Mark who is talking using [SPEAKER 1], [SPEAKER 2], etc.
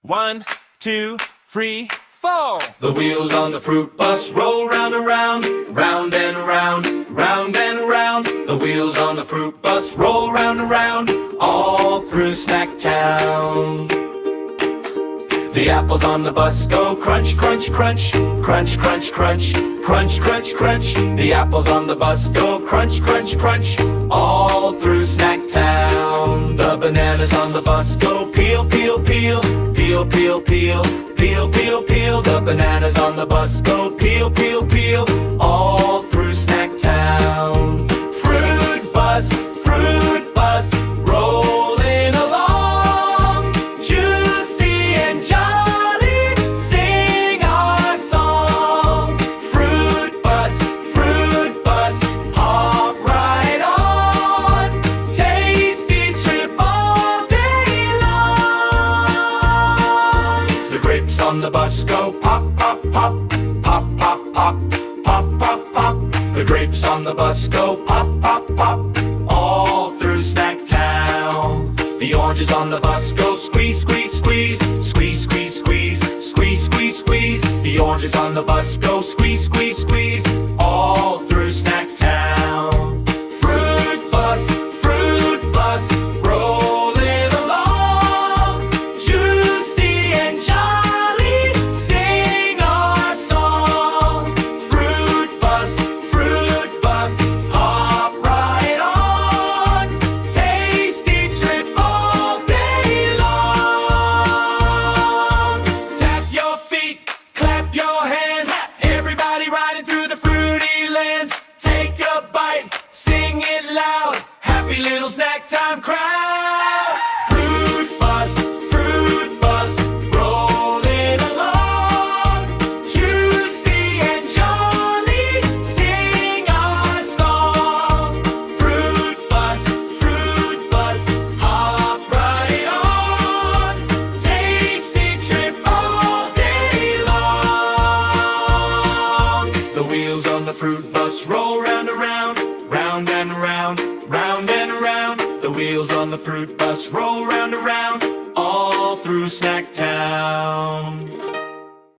[SPEAKER 1] 1, 2, 3, 4.
[SPEAKER 2] The wheels on the fruit bus roll round and round, round and round, round and round. The wheels on the fruit bus roll round and round, all through Snack Town. The apples on the bus go crunch, crunch, crunch, crunch, crunch, crunch, crunch, crunch, crunch. The apples on the bus go crunch, crunch, crunch, all through Snack Town. The bananas on the bus go peel, peel, peel, peel, peel, peel, peel, peel, peel. The bananas on the bus go peel, peel, peel, all through Snack Town. Fruit bus, rolling along, juicy and jolly, sing our song. Fruit bus, hop right on, tasty trip all day long. The grapes on the bus go pop, pop, pop, pop, pop, pop, pop, pop, pop. The grapes on the bus go pop, pop, pop, all through Snack Town. The oranges on the bus go squeeze, squeeze, squeeze, squeeze, squeeze, squeeze, squeeze, squeeze, squeeze. The oranges on the bus go squeeze, squeeze, squeeze, all through Snack Town. Fruit bus, rolling along, juicy and jolly, sing our song. Fruit bus, hop right on, tasty trip all day long. Tap your feet, clap your hands, everybody riding through the fruity lands. Take a bite, sing it loud, happy little snack time crowd. Fruit bus, rolling along, juicy and jolly, sing our song. Fruit bus, hop right on, tasty trip all day long. The wheels on the fruit bus roll round and round, round and round, round and round. The wheels on the fruit bus roll round and round, all through Snack Town.